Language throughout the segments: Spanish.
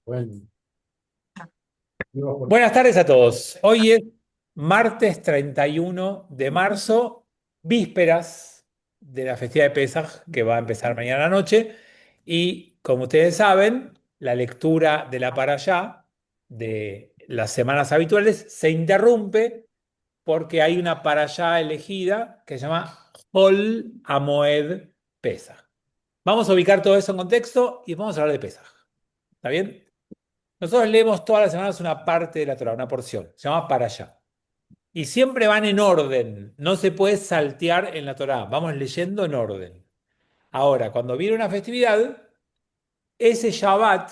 Bueno, Buenas tardes a todos. Hoy es martes 31 de marzo, vísperas de la festividad de Pesaj, que va a empezar mañana noche. Y como ustedes saben, la lectura de la Parashá de las semanas habituales se interrumpe porque hay una Parashá elegida que se llama Hol Hamoed Pesaj. Vamos a ubicar todo eso en contexto y vamos a hablar de Pesaj. ¿Está bien? Nosotros leemos todas las semanas una parte de la Torah, una porción, se llama para allá. Y siempre van en orden, no se puede saltear en la Torah, vamos leyendo en orden. Ahora, cuando viene una festividad, ese Shabbat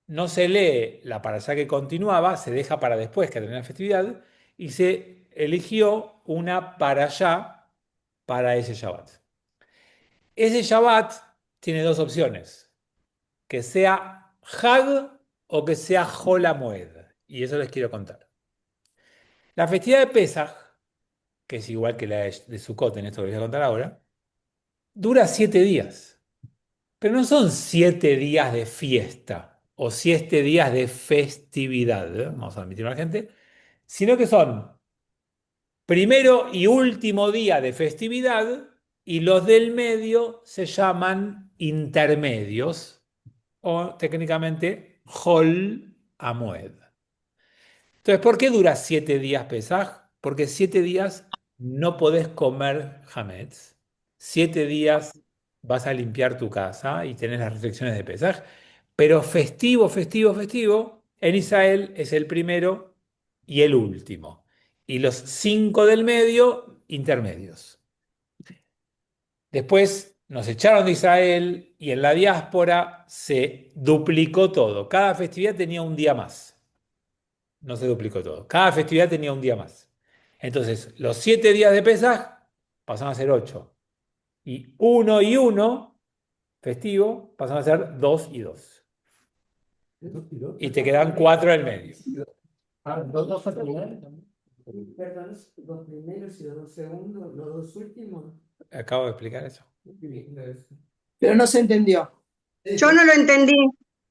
no se lee la para allá que continuaba, se deja para después que termine la festividad, y se eligió una para allá para ese Shabbat. Ese Shabbat tiene dos opciones, que sea Hag o que sea Hol Moed, y eso les quiero contar. La festividad de Pesaj, que es igual que la de Sukkot en esto que les voy a contar ahora, dura 7 días. Pero no son 7 días de fiesta o 7 días de festividad, vamos a admitir a la gente, sino que son primero y último día de festividad y los del medio se llaman intermedios o técnicamente Hol Amoed. Entonces, ¿por qué dura 7 días Pesaj? Porque 7 días no podés comer hametz. 7 días vas a limpiar tu casa y tenés las reflexiones de Pesaj. Pero festivo, festivo, festivo, en Israel es el primero y el último. Y los 5 del medio, intermedios. Después nos echaron de Israel y en la diáspora se duplicó todo. Cada festividad tenía un día más. No se duplicó todo. Cada festividad tenía un día más. Entonces, los 7 días de Pesaj pasaron a ser 8. Y uno y uno, festivo, pasaron a ser 2 y 2. Y te quedan 4 en el medio. dos festividades. Perdón, los primeros y los dos segundos, los dos últimos. Acabo de explicar eso. Pero no se entendió. Yo no lo entendí.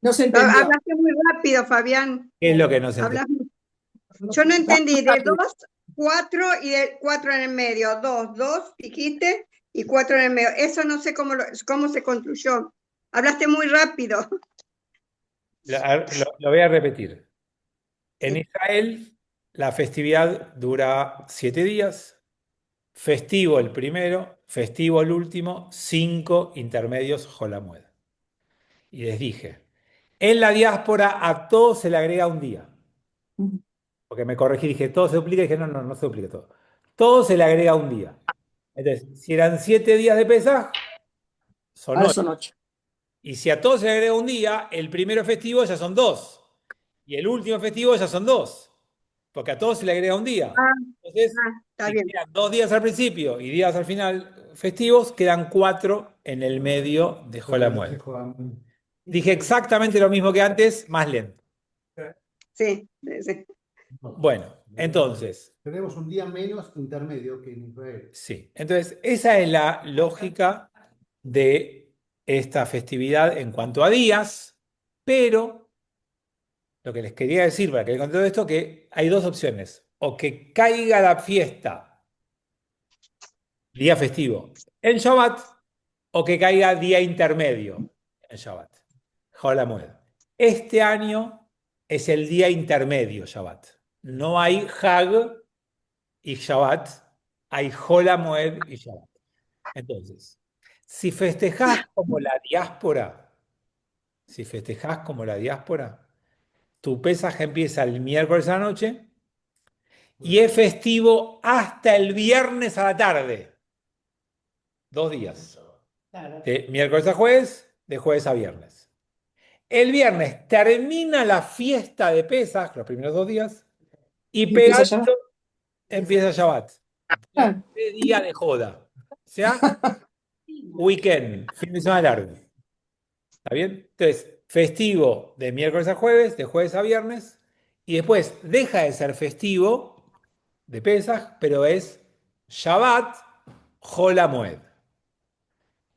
No se entendió. Hablaste muy rápido, Fabián. ¿Qué es lo que no se entiende? Hablas- Yo no entendí de Rápido. 2, 4 y de 4 en el medio. 2, 2 dijiste y 4 en el medio. Eso no sé cómo se construyó. Hablaste muy rápido. Lo voy a repetir. En Sí. Israel, la festividad dura 7 días. Festivo el primero, festivo el último, 5 intermedios Jolamued. Y les dije, en la diáspora a todo se le agrega un día. Porque me corregí, dije, todo se duplica, y dije, no, no, no se duplica todo. Todo se le agrega un día. Entonces, si eran 7 días de Pesaj, son Ahora 8. son 8. Y si a todo se le agrega un día, el primero festivo ya son 2. Y el último festivo ya son 2. Porque a todos se le agrega un día. Ah, Entonces, está si bien. quedan 2 días al principio y días al final festivos, quedan 4 en el medio de Jolamuel. Dije exactamente lo mismo que antes, más lento. Sí, sí, sí. Bueno, entonces, Tenemos un día menos intermedio que en Israel. sí. Entonces, esa es la lógica de esta festividad en cuanto a días, pero lo que les quería decir para que les conté todo esto, que hay dos opciones. O que caiga la fiesta, día festivo, en Shabbat, o que caiga día intermedio en Shabbat. Jolamued. Este año es el día intermedio Shabbat. No hay Hag y Shabbat, hay Jolamued y Shabbat. Entonces, si festejás como la diáspora, si festejás como la diáspora, tu pesaje empieza el miércoles a la noche y es festivo hasta el viernes a la tarde. 2 días. De miércoles a jueves, de jueves a viernes. El viernes termina la fiesta de Pesaj, los primeros 2 días, y Y empieza ya. pegadito empieza Shabbat. Ah, 3 días de joda. O sea, weekend, fin de semana largo. ¿Está bien? Entonces, festivo de miércoles a jueves, de jueves a viernes, y después deja de ser festivo de Pesaj, pero es Shabbat, Jolamued.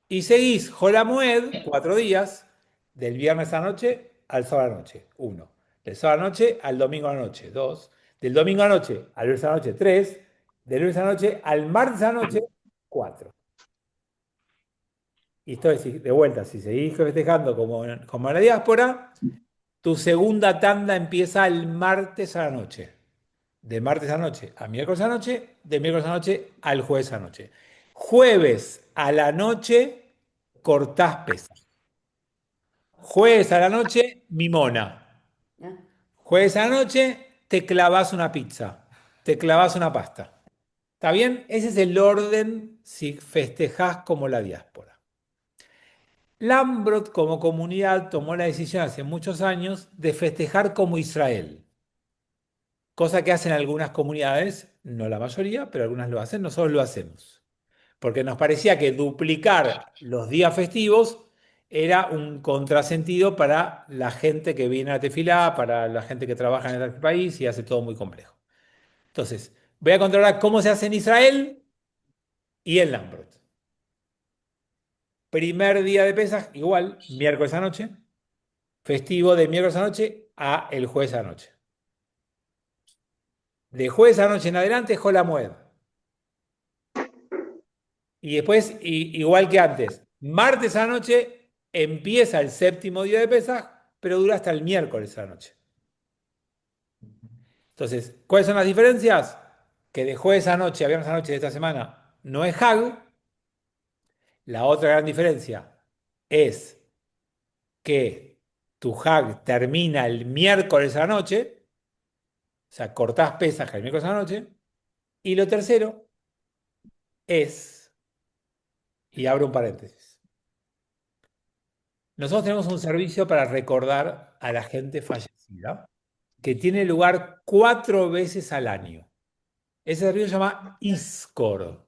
Y seguís Jolamued 4 días, del viernes a la noche al sábado a la noche, 1. Del sábado a la noche al domingo a la noche, 2. Del domingo a la noche al lunes a la noche, 3. Del lunes a la noche al martes a la noche, 4. Y esto es de vuelta, si seguís festejando como en la diáspora, tu segunda tanda empieza el martes a la noche. De martes a la noche a miércoles a la noche, de miércoles a la noche al jueves a la noche. Jueves a la noche cortás pesas. Jueves a la noche, mimona. ¿Ah? Jueves a la noche, te clavas una pizza, te clavas una pasta. ¿Está bien? Ese es el orden si festejás como la diáspora. Lambrot como comunidad tomó la decisión hace muchos años de festejar como Israel, cosa que hacen algunas comunidades, no la mayoría, pero algunas lo hacen, nosotros lo hacemos, porque nos parecía que duplicar los días festivos era un contrasentido para la gente que viene a la tefilá, para la gente que trabaja en el país y hace todo muy complejo. Entonces, voy a controlar cómo se hace en Israel y en Lambrot. Primer día de Pesaj, igual, miércoles a noche. Festivo de miércoles a noche a el jueves a noche. De jueves a noche en adelante, Jol Hamoed. Y después, igual que antes, martes a la noche empieza el séptimo día de Pesaj, pero dura hasta el miércoles a la noche. Entonces, ¿cuáles son las diferencias? Que de jueves a noche a viernes a noche de esta semana no es Hag. La otra gran diferencia es que tu Hag termina el miércoles a la noche, o sea, cortás Pesaj el miércoles a la noche. Y lo tercero es, y abro un paréntesis, nosotros tenemos un servicio para recordar a la gente fallecida que tiene lugar 4 veces al año. Ese servicio se llama ISCOR.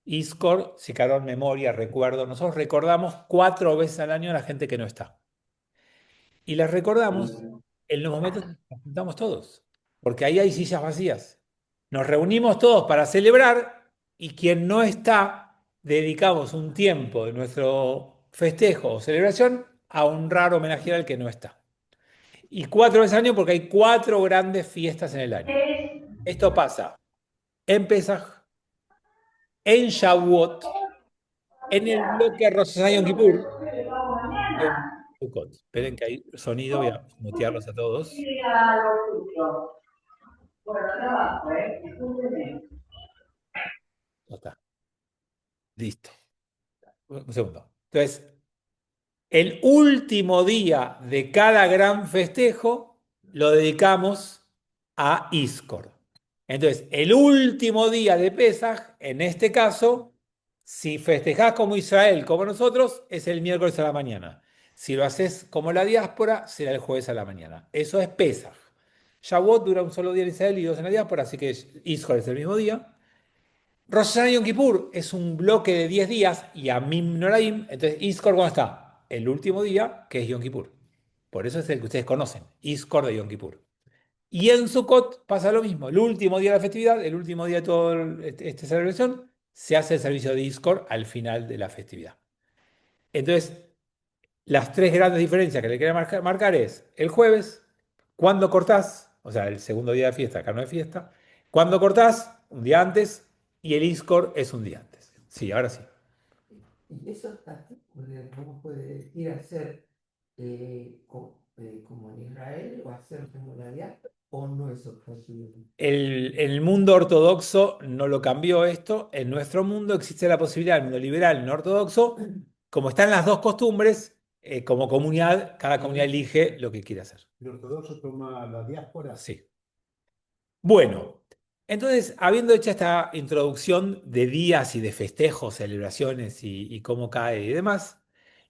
ISCOR, Zikaron, memoria, recuerdo. Nosotros recordamos 4 veces al año a la gente que no está. Y las recordamos en los momentos en que nos juntamos todos, porque ahí hay sillas vacías. Nos reunimos todos para celebrar y quien no está, dedicamos un tiempo de nuestro festejo o celebración a honrar, homenajear al que no está. Y 4 veces al año porque hay 4 grandes fiestas en el año. Esto pasa en Pesaj, en Shavuot, en el bloque Rosh Hashanah y Yom Kippur y en Sukkot. Esperen que hay sonido, voy a mutearlos a todos. Ya está. Listo. Un segundo. Entonces, el último día de cada gran festejo lo dedicamos a Iskor. Entonces, el último día de Pesaj, en este caso, si festejás como Israel, como nosotros, es el miércoles a la mañana. Si lo haces como la diáspora, será el jueves a la mañana. Eso es Pesaj. Shavuot dura un solo día en Israel y 2 en la diáspora, así que Iskor es el mismo día. Rosh Hashanah y Yom Kippur es un bloque de 10 días y Amim Noraim. Entonces, Iskor, ¿cómo está? El último día, que es Yom Kippur. Por eso es el que ustedes conocen, Iskor de Yom Kippur. Y en Sukkot pasa lo mismo. El último día de la festividad, el último día de toda esta celebración, se hace el servicio de Iskor al final de la festividad. Entonces, las 3 grandes diferencias que le quería marcar es el jueves, cuando cortás, o sea, el segundo día de fiesta, acá no es fiesta, cuando cortás, un día antes, y el ISCOR es un día antes. Sí, ahora sí. Y eso está, ¿cómo puede ir a ser como en Israel o hacer como la diáspora o no es posible? El mundo ortodoxo no lo cambió esto. En nuestro mundo existe la posibilidad, el mundo liberal no ortodoxo, como están las dos costumbres, como comunidad, cada comunidad elige lo que quiere hacer. ¿El ortodoxo toma la diáspora? Sí. Bueno, entonces, habiendo hecho esta introducción de días y de festejos, celebraciones y cómo cae y demás,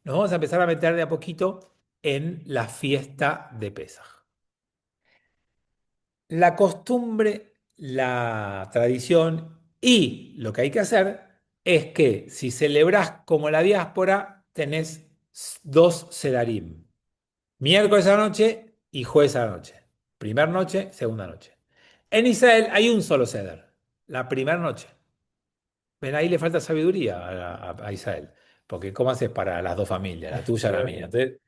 nos vamos a empezar a meter de a poquito en la fiesta de Pesaj. La costumbre, la tradición y lo que hay que hacer es que si celebrás como la diáspora, tenés 2 sedarim. Miércoles a la noche y jueves a la noche. Primera noche, segunda noche. En Israel hay un solo ceder, la primera noche. Ven, ahí le falta sabiduría a Israel. Porque ¿cómo haces para las 2 familias, la tuya y la mía? Entonces,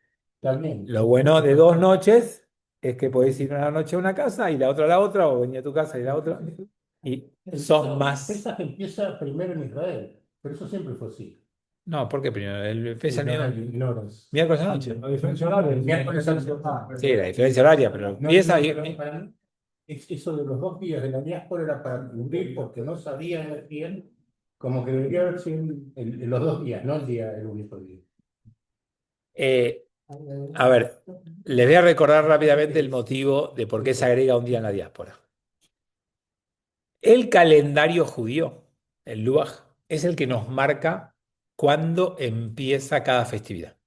También. Lo bueno de 2 noches es que podés ir una noche a una casa y la otra a la otra, o venir a tu casa y la otra. Y son más. Pesaj empieza primero en Israel, pero eso siempre fue así. No, ¿por qué primero? Empieza el No, mismo ignoras. miércoles a la noche. La diferencia horaria. Sí, la diferencia horaria, pero No, empieza y. pero para mí, eso de los 2 días de la diáspora era para cubrir porque no sabían bien, como que debería haber sido los 2 días, no el único día. eh, a ver, les voy a recordar rápidamente el motivo de por qué se agrega un día en la diáspora. El calendario judío, el Lubaj, es el que nos marca cuándo empieza cada festividad.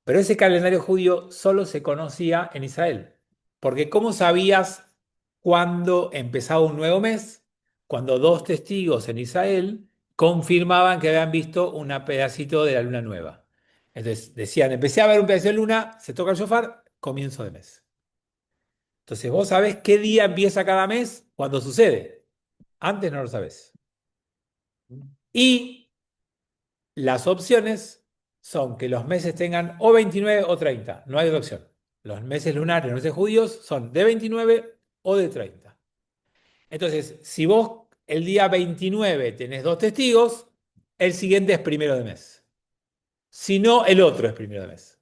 Pero ese calendario judío solo se conocía en Israel. Porque ¿cómo sabías cuándo empezaba un nuevo mes? Cuando dos testigos en Israel confirmaban que habían visto un pedacito de la luna nueva. Entonces decían, empecé a ver un pedacito de luna, se toca el shofar, comienzo de mes. Entonces vos sabés qué día empieza cada mes cuando sucede. Antes no lo sabés. Y las opciones son que los meses tengan o 29 o 30. No hay otra opción. Los meses lunares, los meses judíos, son de 29 o de 30. Entonces, si vos el día 29 tenés dos testigos, el siguiente es primero de mes. Si no, el otro es primero de mes.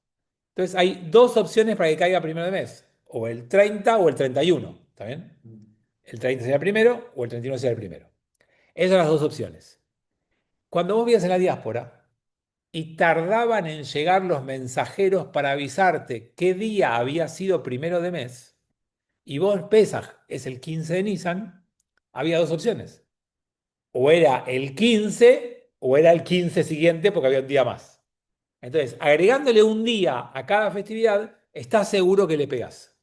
Entonces, hay dos opciones para que caiga primero de mes. O el 30 o el 31. ¿Está bien? El 30 sería el primero o el 31 sería el primero. Esas son las dos opciones. Cuando vos vivías en la diáspora, y tardaban en llegar los mensajeros para avisarte qué día había sido primero de mes, y vos Pesaj es el 15 de Nisan, había dos opciones. O era el 15 o era el 15 siguiente porque había un día más. Entonces, agregándole un día a cada festividad, estás seguro que le pegás.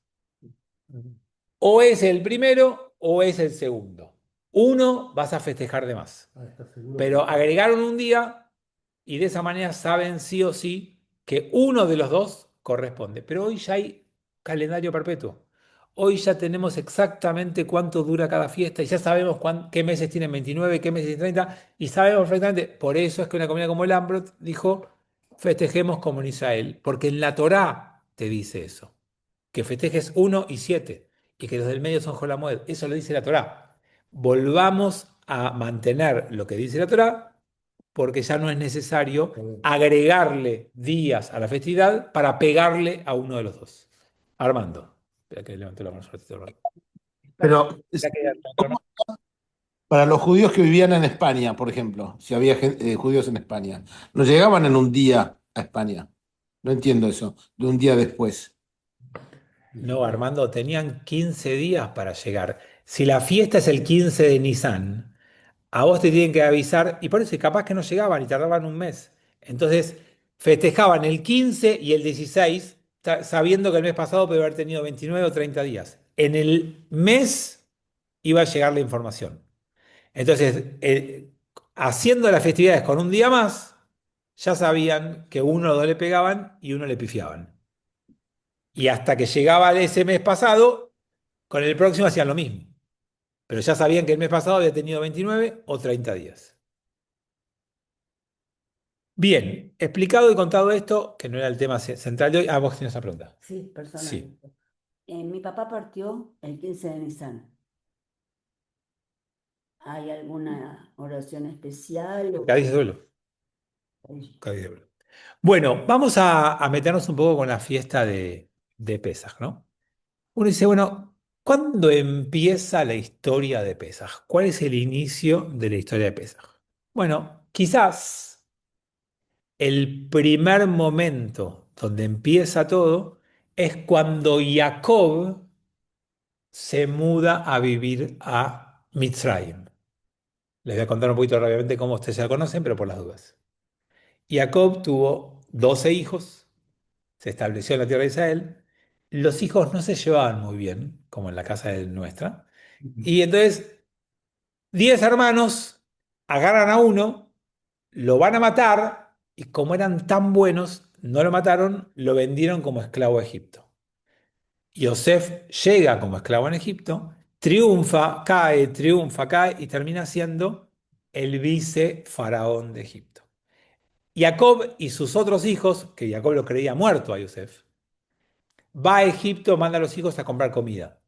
O es el primero o es el segundo. Uno vas a festejar de más. ¿Estás seguro? Pero agregaron un día y de esa manera saben sí o sí que uno de los dos corresponde. Pero hoy ya hay calendario perpetuo. Hoy ya tenemos exactamente cuánto dura cada fiesta y ya sabemos qué meses tienen 29, qué meses tienen 30 y sabemos perfectamente. Por eso es que una comunidad como el Ambrot dijo, festejemos como en Israel, porque en la Torá te dice eso, que festejes 1 y 7 y que los del medio son Jolamued. Eso lo dice la Torá. Volvamos a mantener lo que dice la Torá, porque ya no es necesario agregarle días a la festividad para pegarle a uno de los dos. Armando. Espera que levantó la mano un ratito, Armando. Pero Espera que levantó la mano. para los judíos que vivían en España, por ejemplo, si había judíos en España, no llegaban en un día a España. No entiendo eso, de un día después. No, Armando, tenían 15 días para llegar. Si la fiesta es el 15 de Nisan, a vos te tienen que avisar, y por eso capaz que no llegaban y tardaban un mes. Entonces, festejaban el 15 y el 16, sabiendo que el mes pasado podía haber tenido 29 o 30 días. En el mes iba a llegar la información. Entonces, haciendo las festividades con un día más, ya sabían que uno o dos le pegaban y uno le pifiaban. Y hasta que llegaba ese mes pasado, con el próximo hacían lo mismo. Pero ya sabían que el mes pasado había tenido 29 o 30 días. Bien, explicado y contado esto, que no era el tema central de hoy. Ah, vos tienes esa pregunta. Sí, Sí. personalmente. Mi papá partió el 15 de Nisan. ¿Hay alguna oración especial? Cádiz de duelo. Cádiz de duelo. Bueno, vamos a meternos un poco con la fiesta de Pesaj, ¿no? Uno dice, bueno, ¿cuándo empieza la historia de Pesaj? ¿Cuál es el inicio de la historia de Pesaj? Bueno, quizás el primer momento donde empieza todo es cuando Jacob se muda a vivir a Mitzrayim. Les voy a contar un poquito rápidamente cómo ustedes ya conocen, pero por las dudas. Jacob tuvo 12 hijos, se estableció en la tierra de Israel. Los hijos no se llevaban muy bien, como en la casa de nuestra. Y entonces, 10 hermanos agarran a uno, lo van a matar, y como eran tan buenos, no lo mataron, lo vendieron como esclavo a Egipto. Yosef llega como esclavo en Egipto, triunfa, cae y termina siendo el vice faraón de Egipto. Jacob y sus otros hijos, que Jacob lo creía muerto a Yosef, va a Egipto, manda a los hijos a comprar comida.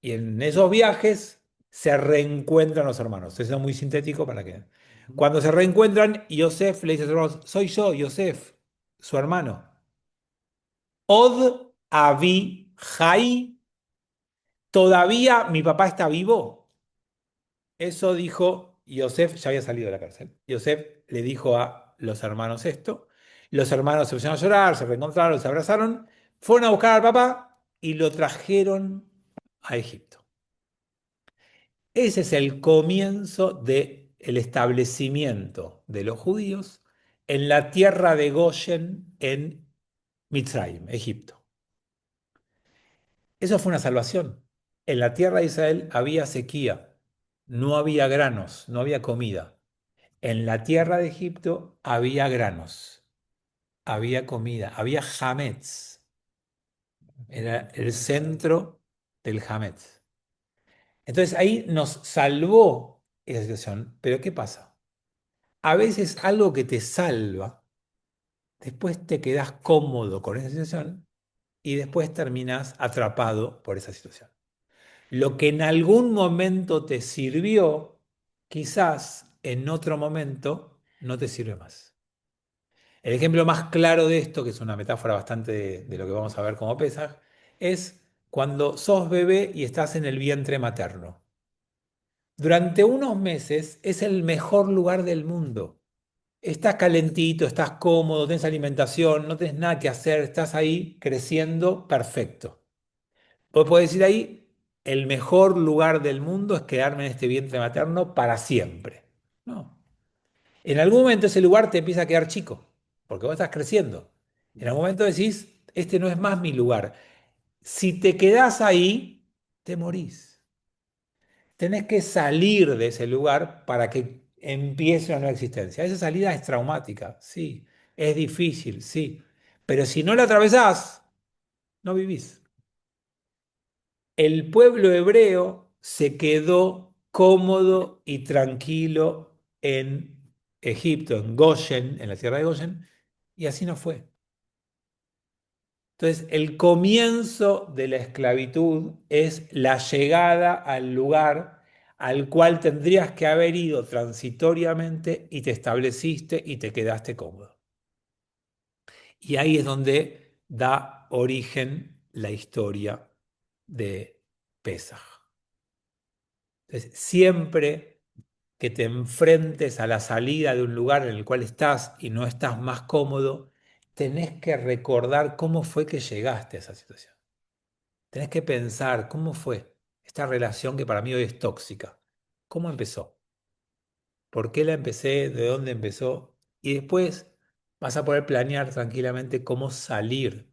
Y en esos viajes se reencuentran los hermanos. Eso es muy sintético para que... Cuando se reencuentran, Yosef le dice a sus hermanos, soy yo, Yosef, su hermano. Od Avi Jai, ¿todavía mi papá está vivo? Eso dijo Yosef, ya había salido de la cárcel. Yosef le dijo a los hermanos esto. Los hermanos se pusieron a llorar, se reencontraron, se abrazaron, fueron a buscar al papá y lo trajeron a Egipto. Ese es el comienzo del establecimiento de los judíos en la tierra de Goshen en Mitzrayim, Egipto. Eso fue una salvación. En la tierra de Israel había sequía, no había granos, no había comida. En la tierra de Egipto había granos, había comida, había hametz. Era el centro del hametz. Entonces ahí nos salvó esa situación. Pero ¿qué pasa? A veces algo que te salva, después te quedas cómodo con esa situación y después terminas atrapado por esa situación. Lo que en algún momento te sirvió, quizás en otro momento no te sirve más. El ejemplo más claro de esto, que es una metáfora bastante de lo que vamos a ver como Pesaj, es cuando sos bebé y estás en el vientre materno. Durante unos meses es el mejor lugar del mundo. Estás calentito, estás cómodo, tienes alimentación, no tienes nada que hacer, estás ahí creciendo perfecto. Vos podés decir ahí, el mejor lugar del mundo es quedarme en este vientre materno para siempre. No. En algún momento ese lugar te empieza a quedar chico, porque vos estás creciendo. En algún momento decís, este no es más mi lugar. Si te quedás ahí, te morís. Tenés que salir de ese lugar para que empiece una nueva existencia. Esa salida es traumática, sí. Es difícil, sí. Pero si no la atravesás, no vivís. El pueblo hebreo se quedó cómodo y tranquilo en Egipto, en Goshen, en la tierra de Goshen, y así no fue. Entonces, el comienzo de la esclavitud es la llegada al lugar al cual tendrías que haber ido transitoriamente y te estableciste y te quedaste cómodo. Y ahí es donde da origen la historia de Pesaj. Entonces, siempre que te enfrentes a la salida de un lugar en el cual estás y no estás más cómodo, tenés que recordar cómo fue que llegaste a esa situación. Tenés que pensar cómo fue esta relación que para mí hoy es tóxica. ¿Cómo empezó? ¿Por qué la empecé? ¿De dónde empezó? Y después vas a poder planear tranquilamente cómo salir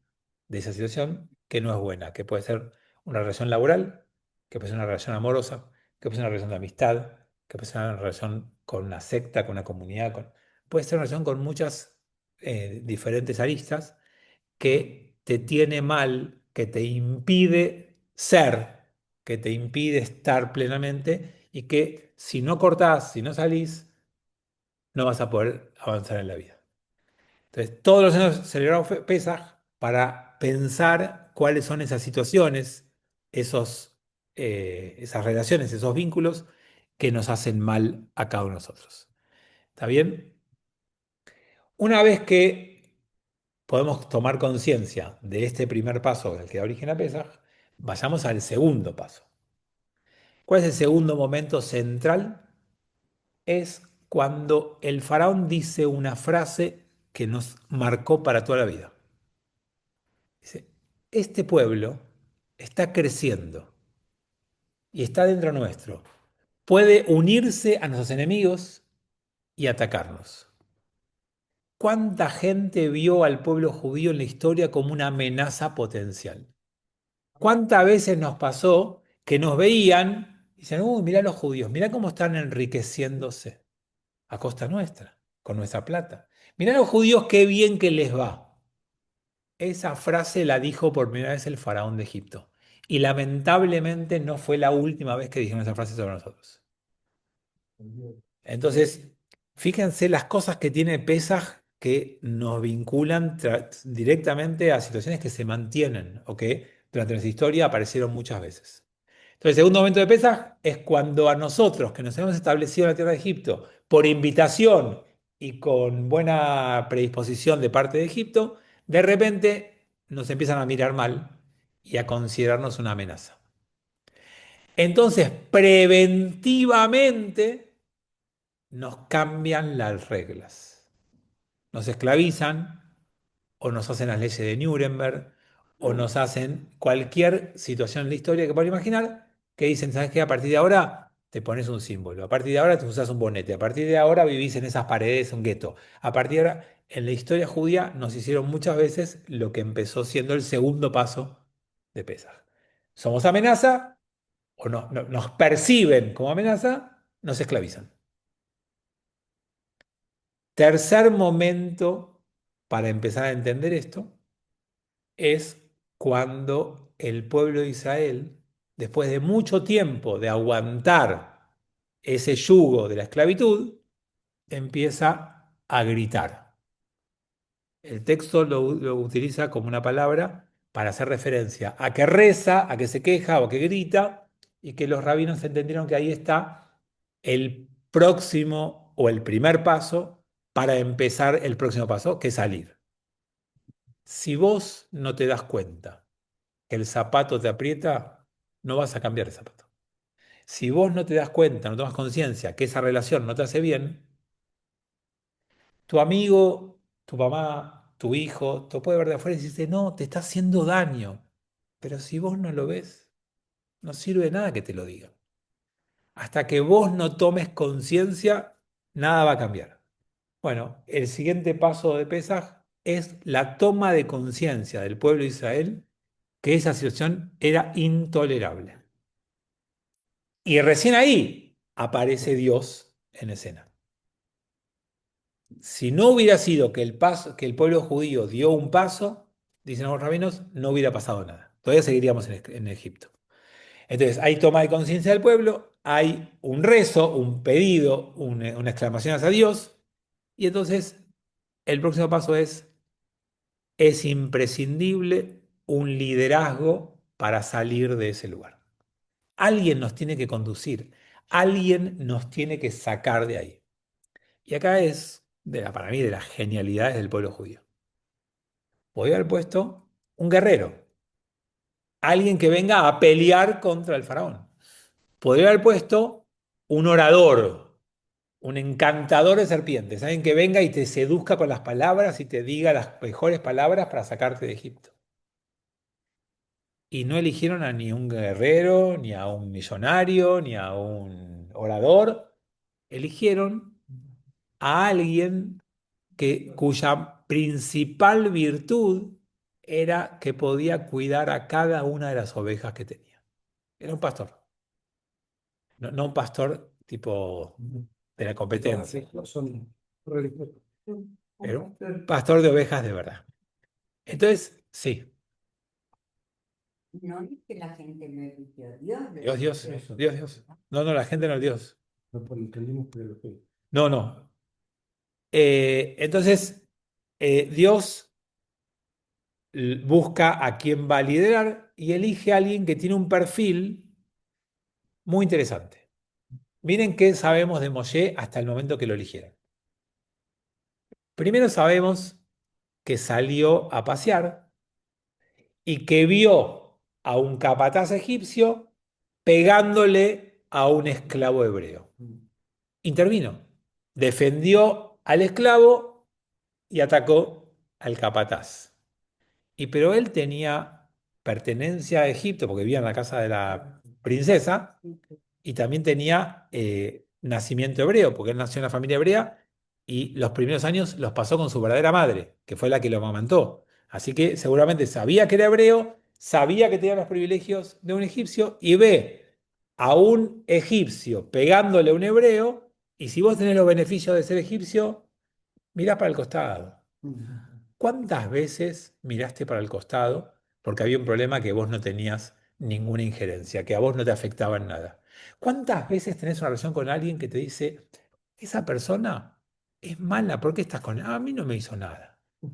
de esa situación que no es buena, que puede ser una relación laboral, que puede ser una relación amorosa, que puede ser una relación de amistad, que puede ser una relación con una secta, con una comunidad, puede ser una relación con muchas diferentes aristas que te tiene mal, que te impide ser, que te impide estar plenamente y que si no cortás, si no salís, no vas a poder avanzar en la vida. Entonces, todos los años celebramos Pesaj para pensar cuáles son esas situaciones, esas relaciones, esos vínculos que nos hacen mal a cada uno de nosotros. ¿Está bien? Una vez que podemos tomar conciencia de este primer paso del que da origen a Pesaj, vayamos al segundo paso. ¿Cuál es el segundo momento central? Es cuando el faraón dice una frase que nos marcó para toda la vida. Dice, este pueblo está creciendo y está dentro nuestro. Puede unirse a nuestros enemigos y atacarnos. ¿Cuánta gente vio al pueblo judío en la historia como una amenaza potencial? ¿Cuántas veces nos pasó que nos veían y dicen, uy, mirá los judíos, mirá cómo están enriqueciéndose a costa nuestra, con nuestra plata? Mirá los judíos, qué bien que les va. Esa frase la dijo por primera vez el faraón de Egipto. Y lamentablemente no fue la última vez que dijeron esa frase sobre nosotros. Entonces, Fíjense las cosas que tiene Pesaj que nos vinculan directamente a situaciones que se mantienen o que durante nuestra historia aparecieron muchas veces. Entonces, el segundo momento de Pesaj es cuando a nosotros, que nos hemos establecido en la tierra de Egipto, por invitación y con buena predisposición de parte de Egipto, de repente nos empiezan a mirar mal y a considerarnos una amenaza. Entonces, preventivamente nos cambian las reglas. Nos esclavizan o nos hacen las leyes de Nuremberg o nos hacen cualquier situación en la historia que puedan imaginar que dicen, ¿sabes qué? A partir de ahora te pones un símbolo, a partir de ahora te usas un bonete, a partir de ahora vivís en esas paredes, un gueto. A partir de ahora, en la historia judía nos hicieron muchas veces lo que empezó siendo el segundo paso de Pesaj. Somos amenaza o nos perciben como amenaza, nos esclavizan. Tercer momento para empezar a entender esto es cuando el pueblo de Israel, después de mucho tiempo de aguantar ese yugo de la esclavitud, empieza a gritar. El texto lo utiliza como una palabra para hacer referencia a que reza, a que se queja o que grita, y que los rabinos entendieron que ahí está el próximo o el primer paso para empezar el próximo paso, que es salir. Si vos no te das cuenta que el zapato te aprieta, no vas a cambiar el zapato. Si vos no te das cuenta, no tomas conciencia que esa relación no te hace bien, tu amigo, tu mamá, tu hijo, te puede ver de afuera y decirte, no, te está haciendo daño. Pero si vos no lo ves, no sirve de nada que te lo diga. Hasta que vos no tomes conciencia, nada va a cambiar. Bueno, el siguiente paso de Pesaj es la toma de conciencia del pueblo de Israel que esa situación era intolerable. Y recién ahí aparece Dios en escena. Si no hubiera sido que el pueblo judío dio un paso, dicen los rabinos, no hubiera pasado nada. Todavía seguiríamos en Egipto. Entonces, hay toma de conciencia del pueblo, hay un rezo, un pedido, una exclamación hacia Dios, y entonces el próximo paso es imprescindible un liderazgo para salir de ese lugar. Alguien nos tiene que conducir, alguien nos tiene que sacar de ahí. Y acá es, para mí, de las genialidades del pueblo judío. Podría haber puesto un guerrero, alguien que venga a pelear contra el faraón. Podría haber puesto un orador, un encantador de serpientes, alguien que venga y te seduzca con las palabras y te diga las mejores palabras para sacarte de Egipto. Y no eligieron a ni un guerrero, ni a un millonario, ni a un orador. Eligieron a alguien cuya principal virtud era que podía cuidar a cada una de las ovejas que tenía. Era un pastor. No un pastor tipo de la competencia. Son religiosos. Era un pastor de ovejas de verdad. Entonces, sí. No es que la gente no eligió, Dios lo Dios. Eso. Dios. No, la gente no es Dios. No entendimos que lo que. No. Entonces, Dios busca a quien va a liderar y elige a alguien que tiene un perfil muy interesante. Miren qué sabemos de Moshe hasta el momento que lo eligieron. Primero sabemos que salió a pasear y que vio a un capataz egipcio pegándole a un esclavo hebreo. Intervino, defendió al esclavo y atacó al capataz. Pero él tenía pertenencia a Egipto porque vivía en la casa de la princesa y también tenía nacimiento hebreo porque él nació en la familia hebrea y los primeros años los pasó con su verdadera madre, que fue la que lo amamantó. Así que seguramente sabía que era hebreo, sabía que tenía los privilegios de un egipcio y ve a un egipcio pegándole a un hebreo y si vos tenés los beneficios de ser egipcio, mirás para el costado. ¿Cuántas veces miraste para el costado porque había un problema que vos no tenías ninguna injerencia, que a vos no te afectaba en nada? ¿Cuántas veces tenés una relación con alguien que te dice, esa persona es mala, ¿por qué estás con él? A mí no me hizo nada. O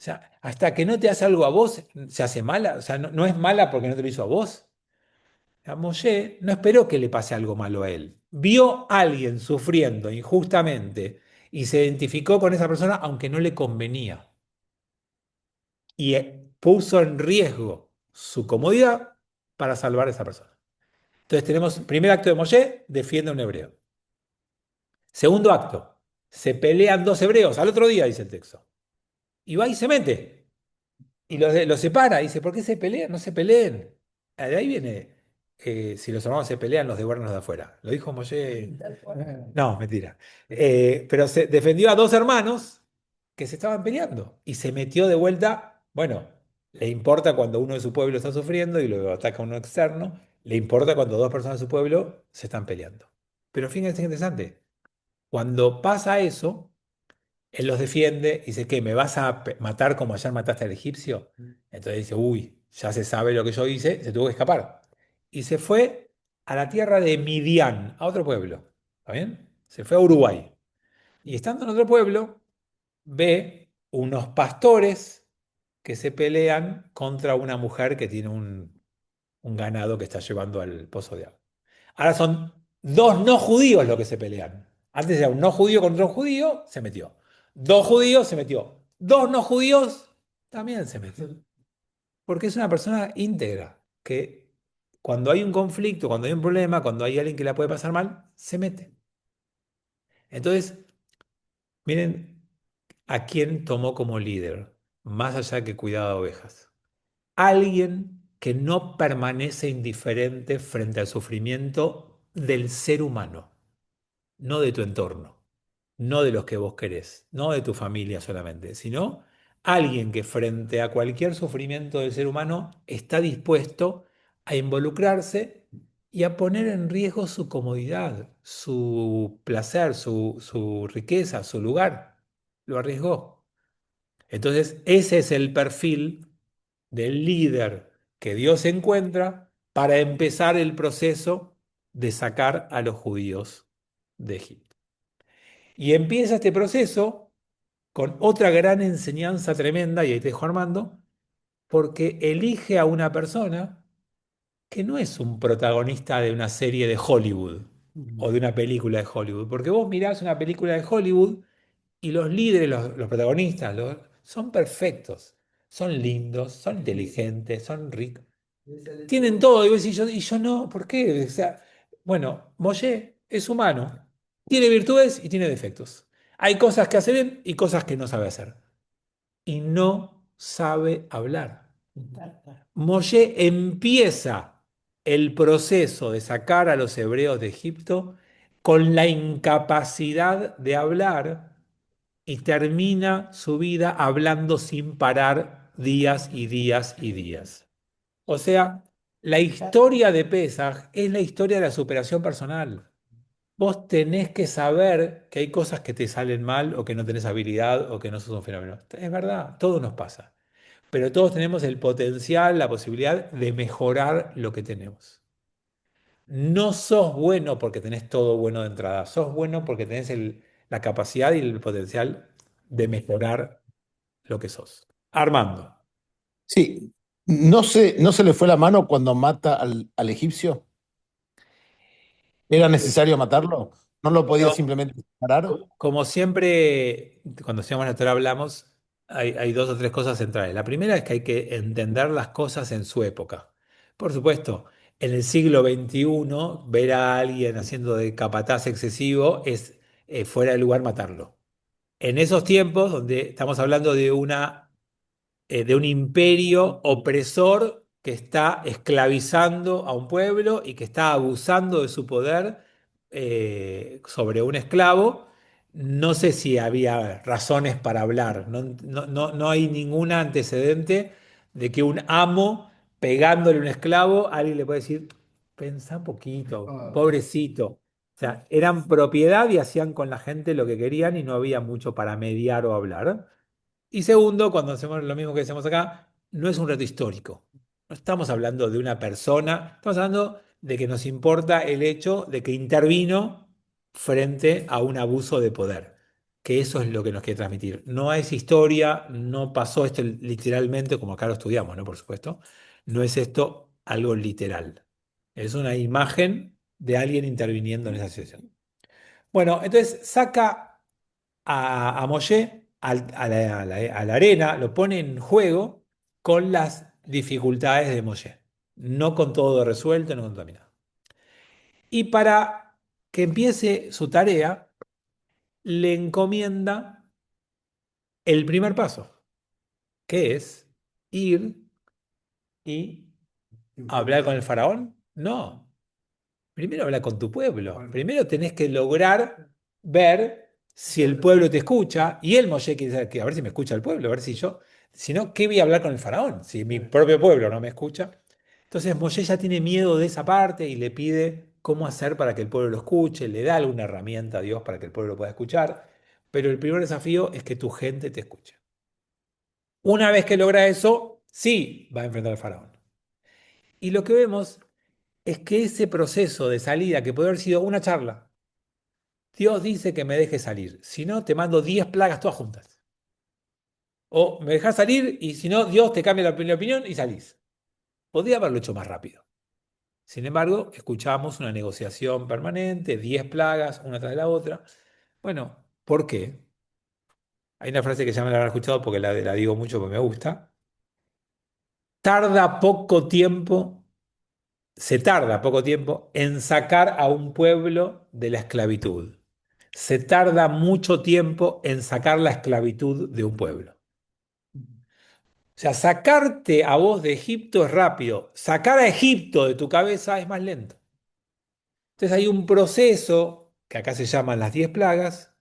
sea, hasta que no te hace algo a vos, se hace mala. O sea, no es mala porque no te lo hizo a vos. A Moshe no esperó que le pase algo malo a él. Vio a alguien sufriendo injustamente y se identificó con esa persona aunque no le convenía. Y puso en riesgo su comodidad para salvar a esa persona. Entonces tenemos, primer acto de Moshe, defiende a un hebreo. Segundo acto, se pelean dos hebreos, al otro día dice el texto. Y va y se mete. Y los separa. Y dice, ¿por qué se pelean? No se peleen. De ahí viene, si los hermanos se pelean, los devuelven los de afuera. Lo dijo Moshe. No, mentira. Pero se defendió a dos hermanos que se estaban peleando. Y se metió de vuelta. Bueno, le importa cuando uno de su pueblo está sufriendo y lo ataca uno externo. Le importa cuando dos personas de su pueblo se están peleando. Pero fíjense qué interesante. Cuando pasa eso, él los defiende y dice, ¿qué? ¿Me vas a matar como ayer mataste al egipcio? Entonces dice, uy, ya se sabe lo que yo hice, se tuvo que escapar. Y se fue a la tierra de Midian, a otro pueblo. ¿Está bien? Se fue a Uruguay. Y estando en otro pueblo, ve unos pastores que se pelean contra una mujer que tiene un ganado que está llevando al pozo de agua. Ahora son dos no judíos los que se pelean. Antes era un no judío contra un judío, se metió. Dos judíos, se metió. Dos no judíos, también se metió. Porque es una persona íntegra, que cuando hay un conflicto, cuando hay un problema, cuando hay alguien que la puede pasar mal, se mete. Entonces, miren a quién tomó como líder, más allá que cuidaba de ovejas. Alguien que no permanece indiferente frente al sufrimiento del ser humano, no de tu entorno, no de los que vos querés, no de tu familia solamente, sino alguien que frente a cualquier sufrimiento del ser humano está dispuesto a involucrarse y a poner en riesgo su comodidad, su placer, su riqueza, su lugar. Lo arriesgó. Entonces, ese es el perfil del líder que Dios encuentra para empezar el proceso de sacar a los judíos de Egipto. Y empieza este proceso con otra gran enseñanza tremenda, y ahí te dejo Armando, porque elige a una persona que no es un protagonista de una serie de Hollywood o de una película de Hollywood, porque vos mirás una película de Hollywood y los líderes, los protagonistas, son perfectos, son lindos, son inteligentes, son ricos. Tienen todo, y vos decís, y yo no, ¿por qué? O sea, bueno, Moshe es humano, tiene virtudes y tiene defectos. Hay cosas que hace bien y cosas que no sabe hacer. Y no sabe hablar. Moshe empieza el proceso de sacar a los hebreos de Egipto con la incapacidad de hablar y termina su vida hablando sin parar días y días y días. O sea, la historia de Pesaj es la historia de la superación personal. Vos tenés que saber que hay cosas que te salen mal o que no tenés habilidad o que no sos un fenómeno. Es verdad, todo nos pasa. Pero todos tenemos el potencial, la posibilidad de mejorar lo que tenemos. No sos bueno porque tenés todo bueno de entrada, sos bueno porque tenés la capacidad y el potencial de mejorar lo que sos. Armando. Sí, no se le fue la mano cuando mata al egipcio. ¿Era necesario matarlo? ¿No lo podía Pero, simplemente parar? como siempre, cuando estudiamos la Torah hablamos, hay dos o tres cosas centrales. La primera es que hay que entender las cosas en su época. Por supuesto, en el siglo XXI, ver a alguien haciendo de capataz excesivo es fuera de lugar matarlo. En esos tiempos, donde estamos hablando de un imperio opresor que está esclavizando a un pueblo y que está abusando de su poder sobre un esclavo. No sé si había razones para hablar. No hay ningún antecedente de que un amo pegándole a un esclavo, alguien le puede decir, pensá un poquito, pobrecito. O sea, eran propiedad y hacían con la gente lo que querían y no había mucho para mediar o hablar. Y segundo, cuando hacemos lo mismo que hacemos acá, no es un reto histórico. No estamos hablando de una persona, estamos hablando de que nos importa el hecho de que intervino frente a un abuso de poder. que eso es lo que nos quiere transmitir. No es historia, no pasó esto literalmente, como acá lo estudiamos, ¿no? Por supuesto. No es esto algo literal. Es una imagen de alguien interviniendo en esa situación. Bueno, entonces saca a Moshe a la arena, lo pone en juego con las dificultades de Moshe. No con todo resuelto, no con todo terminado. Y para que empiece su tarea, le encomienda el primer paso, que es ir y hablar con el faraón. No, primero habla con tu pueblo. Primero tenés que lograr ver si el pueblo te escucha. Y el Moshe quiere saber a ver si me escucha el pueblo, a ver si yo. Si no, ¿qué voy a hablar con el faraón? Si mi propio pueblo no me escucha. Entonces Moshe ya tiene miedo de esa parte y le pide cómo hacer para que el pueblo lo escuche. Le da alguna herramienta a Dios para que el pueblo lo pueda escuchar. Pero el primer desafío es que tu gente te escuche. Una vez que logra eso, sí va a enfrentar al faraón. Y lo que vemos es que ese proceso de salida, que puede haber sido una charla, Dios dice que me deje salir, si no te mando 10 plagas todas juntas. O me dejas salir y si no, Dios te cambia la opinión y salís. Podría haberlo hecho más rápido. Sin embargo, escuchamos una negociación permanente, 10 plagas, una tras de la otra. Bueno, ¿por qué? Hay una frase que ya me la habrán escuchado porque la digo mucho porque me gusta. Tarda poco tiempo Se tarda poco tiempo en sacar a un pueblo de la esclavitud. Se tarda mucho tiempo en sacar la esclavitud de un pueblo. O sea, sacarte a vos de Egipto es rápido. Sacar a Egipto de tu cabeza es más lento. Entonces hay un proceso, que acá se llaman las 10 plagas,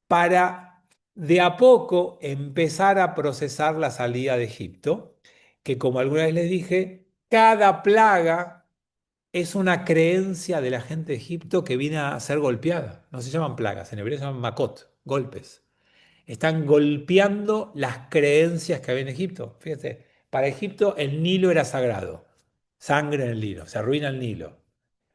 para de a poco empezar a procesar la salida de Egipto, que como alguna vez les dije, cada plaga es una creencia de la gente de Egipto que viene a ser golpeada. No se llaman plagas, en hebreo se llaman makot, golpes. Están golpeando las creencias que había en Egipto. Fíjate, para Egipto el Nilo era sagrado. Sangre en el Nilo, se arruina el Nilo.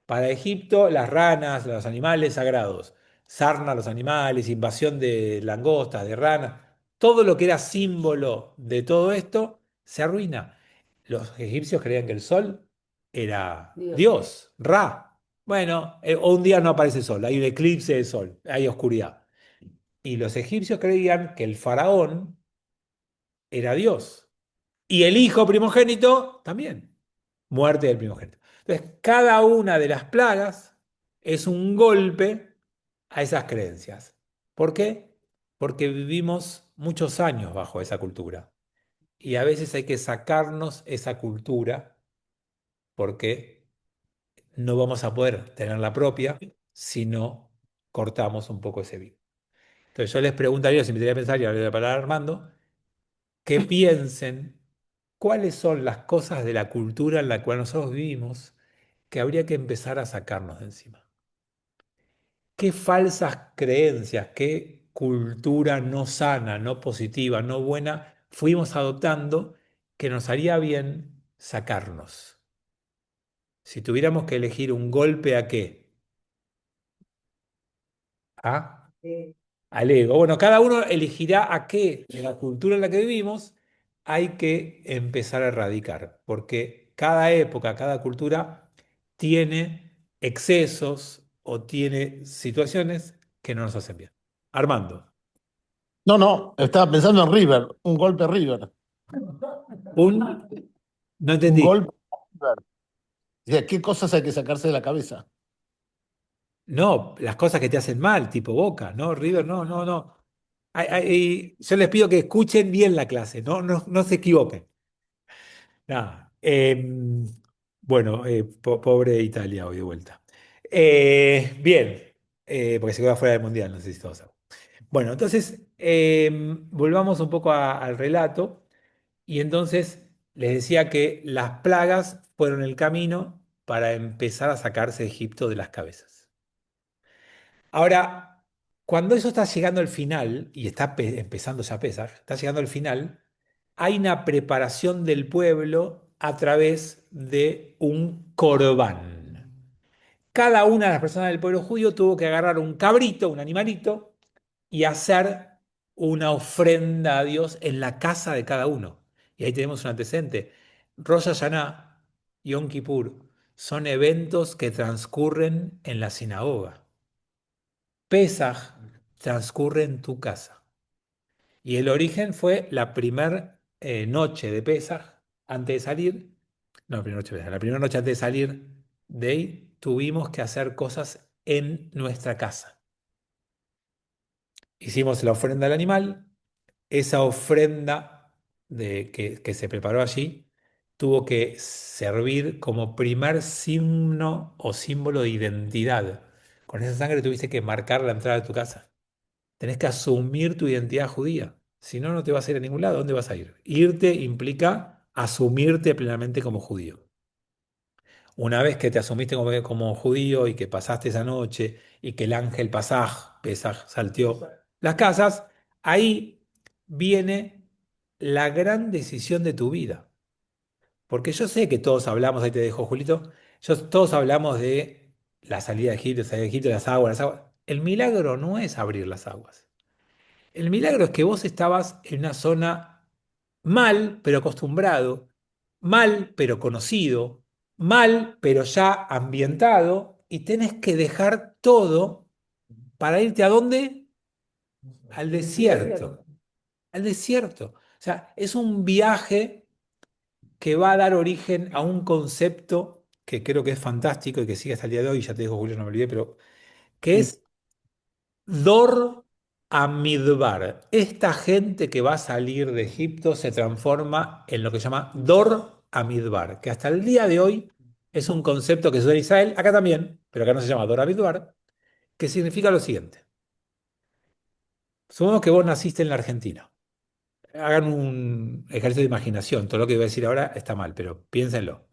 Para Egipto, las ranas, los animales sagrados, sarna a los animales, invasión de langostas, de ranas, todo lo que era símbolo de todo esto se arruina. Los egipcios creían que el sol era Dios. Dios, Ra. Bueno, o un día no aparece el sol, hay un eclipse de sol, hay oscuridad. Y los egipcios creían que el faraón era Dios. Y el hijo primogénito también. Muerte del primogénito. Entonces, cada una de las plagas es un golpe a esas creencias. ¿Por qué? Porque vivimos muchos años bajo esa cultura. Y a veces hay que sacarnos esa cultura porque no vamos a poder tener la propia si no cortamos un poco ese vínculo. Entonces yo les preguntaría, si me tenía que pensar, y ahora le voy a parar a Armando, que piensen cuáles son las cosas de la cultura en la cual nosotros vivimos que habría que empezar a sacarnos de encima. ¿Qué falsas creencias, qué cultura no sana, no positiva, no buena fuimos adoptando que nos haría bien sacarnos? Si tuviéramos que elegir un golpe a qué, ¿ah? Al ego. Bueno, cada uno elegirá a qué de la cultura en la que vivimos hay que empezar a erradicar, porque cada época, cada cultura tiene excesos o tiene situaciones que no nos hacen bien. Armando, No, no, estaba pensando en River, un golpe River, un... No un entendí. golpe River. O sea, ¿qué cosas hay que sacarse de la cabeza? No, las cosas que te hacen mal, tipo Boca, ¿no? River, no, no, no. Yo les pido que escuchen bien la clase, no se equivoquen. Nada. Bueno, pobre Italia hoy de vuelta. Bien, porque se quedó fuera del Mundial, no sé si todos saben. Bueno, entonces volvamos un poco al relato. Y entonces les decía que las plagas fueron el camino para empezar a sacarse a Egipto de las cabezas. Ahora, cuando eso está llegando al final, y está empezando ya a pesar, está llegando al final, hay una preparación del pueblo a través de un corbán. Cada una de las personas del pueblo judío tuvo que agarrar un cabrito, un animalito, y hacer una ofrenda a Dios en la casa de cada uno. Y ahí tenemos un antecedente. Rosh Hashanah y Yom Kippur son eventos que transcurren en la sinagoga. Pesaj transcurre en tu casa. Y el origen fue la primera noche de Pesaj, antes de salir, no, la primera noche de Pesaj, la primera noche antes de salir de ahí, tuvimos que hacer cosas en nuestra casa. Hicimos la ofrenda del animal, esa ofrenda que se preparó allí tuvo que servir como primer signo o símbolo de identidad. Con esa sangre tuviste que marcar la entrada de tu casa. Tenés que asumir tu identidad judía. Si no, no te vas a ir a ningún lado. ¿Dónde vas a ir? Irte implica asumirte plenamente como judío. Una vez que te asumiste como judío y que pasaste esa noche y que el ángel Pesaj, salteó las casas, ahí viene la gran decisión de tu vida. Porque yo sé que todos hablamos, ahí te dejo, Julito, todos hablamos de la salida de Egipto, las aguas, las aguas. El milagro no es abrir las aguas. El milagro es que vos estabas en una zona mal, pero acostumbrado, mal, pero conocido, mal, pero ya ambientado, y tenés que dejar todo para irte ¿a dónde? Al desierto. Al desierto. O sea, es un viaje que va a dar origen a un concepto que creo que es fantástico y que sigue hasta el día de hoy, ya te digo, Julio, no me olvidé, pero que es Dor Amidbar. Esta gente que va a salir de Egipto se transforma en lo que se llama Dor Amidbar, que hasta el día de hoy es un concepto que se usa en Israel, acá también, pero acá no se llama Dor Amidbar, que significa lo siguiente. Supongamos que vos naciste en la Argentina. Hagan un ejercicio de imaginación. Todo lo que voy a decir ahora está mal, pero piénsenlo.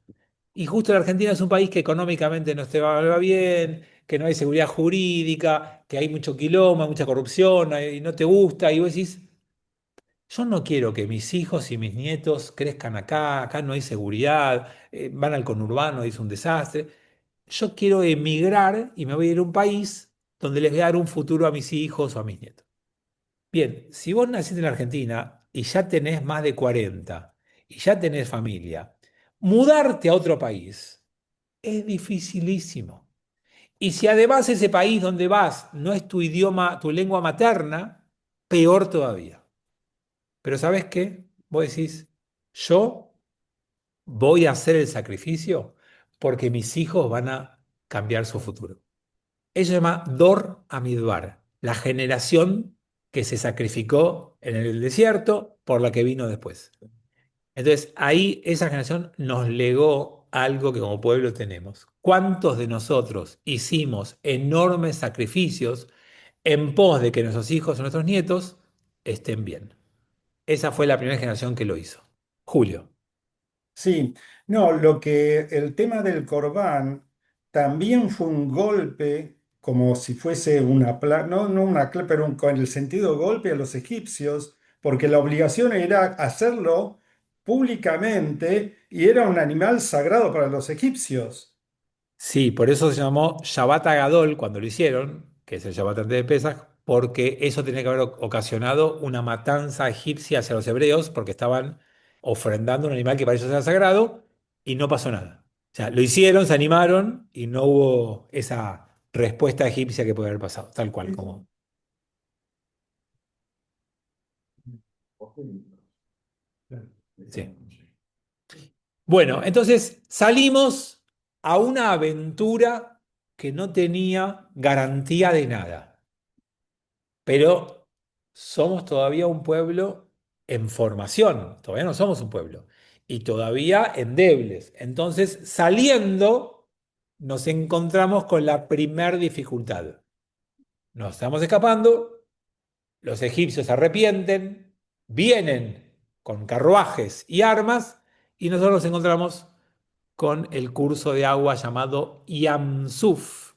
Y justo la Argentina es un país que económicamente no va bien, que no hay seguridad jurídica, que hay mucho quilombo, mucha corrupción, y no te gusta, y vos decís, yo no quiero que mis hijos y mis nietos crezcan acá, acá no hay seguridad, van al conurbano, es un desastre. Yo quiero emigrar y me voy a ir a un país donde les voy a dar un futuro a mis hijos o a mis nietos. Bien, si vos naciste en la Argentina y ya tenés más de 40 y ya tenés familia, mudarte a otro país es dificilísimo. Y si además ese país donde vas no es tu idioma, tu lengua materna, peor todavía. Pero ¿sabes qué? Vos decís, yo voy a hacer el sacrificio porque mis hijos van a cambiar su futuro. Eso se llama Dor Amidbar, la generación que se sacrificó en el desierto por la que vino después. Entonces, ahí esa generación nos legó algo que como pueblo tenemos. ¿Cuántos de nosotros hicimos enormes sacrificios en pos de que nuestros hijos o nuestros nietos estén bien? Esa fue la primera generación que lo hizo. Julio. Sí, no, lo que el tema del Corbán también fue un golpe, como si fuese una plaga, no una plaga, pero con el sentido golpe a los egipcios, porque la obligación era hacerlo públicamente y era un animal sagrado para los egipcios. Sí, por eso se llamó Shabbat Agadol cuando lo hicieron, que es el Shabbat antes de Pesaj, porque eso tenía que haber ocasionado una matanza egipcia hacia los hebreos, porque estaban ofrendando un animal que para ellos era sagrado y no pasó nada. O sea, lo hicieron, se animaron y no hubo esa respuesta egipcia que puede haber pasado, tal cual como. Sí. Bueno, entonces salimos a una aventura que no tenía garantía de nada. Pero somos todavía un pueblo en formación, todavía no somos un pueblo, y todavía endebles. Entonces, saliendo, nos encontramos con la primer dificultad. Nos estamos escapando, los egipcios se arrepienten, vienen con carruajes y armas, y nosotros nos encontramos con el curso de agua llamado Yamsuf,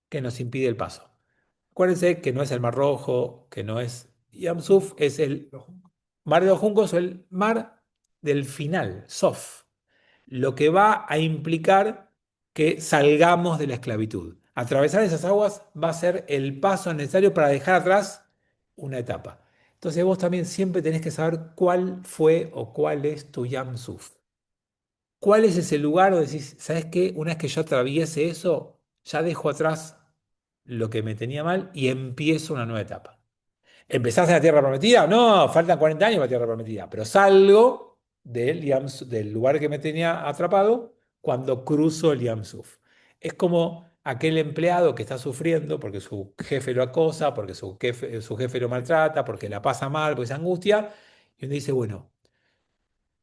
que nos impide el paso. Acuérdense que no es el Mar Rojo, que no es Yam Suf, es el Mar de los Juncos o el Mar del final, Sof, lo que va a implicar que salgamos de la esclavitud. Atravesar esas aguas va a ser el paso necesario para dejar atrás una etapa. Entonces vos también siempre tenés que saber cuál fue o cuál es tu Yam Suf. ¿Cuál es ese lugar donde decís, ¿sabes qué? Una vez que yo atraviese eso, ya dejo atrás lo que me tenía mal y empiezo una nueva etapa. ¿Empezás en la Tierra Prometida? No, faltan 40 años para la Tierra Prometida, pero salgo del lugar que me tenía atrapado cuando cruzo el Yam Suf. Es como aquel empleado que está sufriendo porque su jefe lo acosa, porque su jefe lo maltrata, porque la pasa mal, porque se angustia, y uno dice, bueno,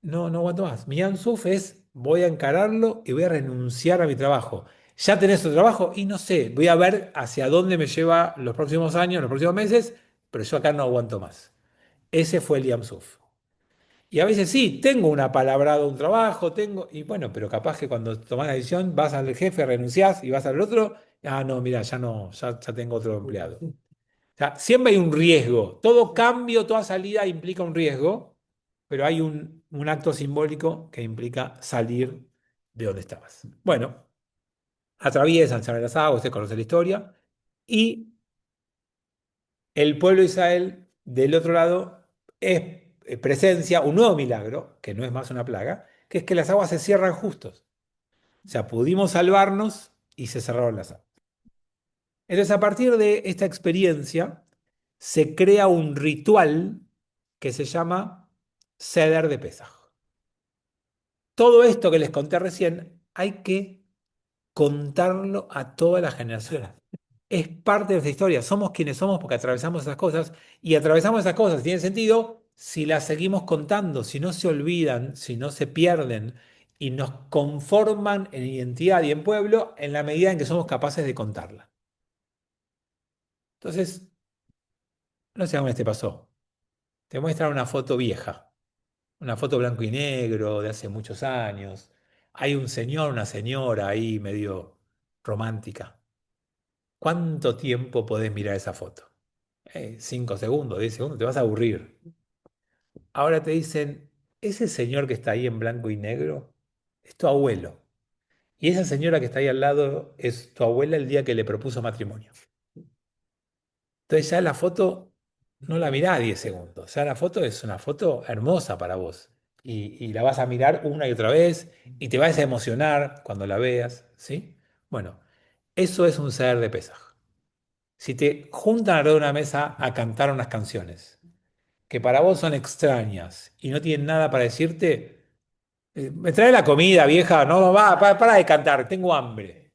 no aguanto más. Mi Ansuf es, voy a encararlo y voy a renunciar a mi trabajo. ¿Ya tenés tu trabajo? Y no sé, voy a ver hacia dónde me lleva los próximos años, los próximos meses, pero yo acá no aguanto más. Ese fue el Yamsuf. Y a veces sí, tengo una palabrada, un trabajo, y bueno, pero capaz que cuando tomás la decisión vas al jefe, renunciás y vas al otro, no, mira, ya no, ya tengo otro empleado. O sea, siempre hay un riesgo. Todo cambio, toda salida implica un riesgo, pero hay un acto simbólico que implica salir de donde estabas. Bueno, atraviesan, se abren las aguas, usted conoce la historia, y el pueblo de Israel, del otro lado, presencia un nuevo milagro, que no es más una plaga, que es que las aguas se cierran justos. O sea, pudimos salvarnos y se cerraron las aguas. Entonces, a partir de esta experiencia, se crea un ritual que se llama Seder de Pesaj. Todo esto que les conté recién hay que contarlo a todas las generaciones. Es parte de nuestra historia. Somos quienes somos porque atravesamos esas cosas y atravesamos esas cosas. Tiene sentido si las seguimos contando, si no se olvidan, si no se pierden y nos conforman en identidad y en pueblo en la medida en que somos capaces de contarla. Entonces, no sé cómo te pasó. Te muestran una foto vieja, una foto blanco y negro de hace muchos años. Hay un señor, una señora ahí medio romántica. ¿Cuánto tiempo podés mirar esa foto? 5 segundos, 10 segundos, te vas a aburrir. Ahora te dicen, ese señor que está ahí en blanco y negro es tu abuelo. Y esa señora que está ahí al lado es tu abuela el día que le propuso matrimonio. Entonces ya la foto no la mirás 10 segundos. Ya la foto es una foto hermosa para vos. Y la vas a mirar una y otra vez y te vas a emocionar cuando la veas, ¿sí? Bueno, eso es un ser de Pesaj. Si te juntan alrededor de una mesa a cantar unas canciones que para vos son extrañas y no tienen nada para decirte, me trae la comida, vieja, no, va, para de cantar, tengo hambre.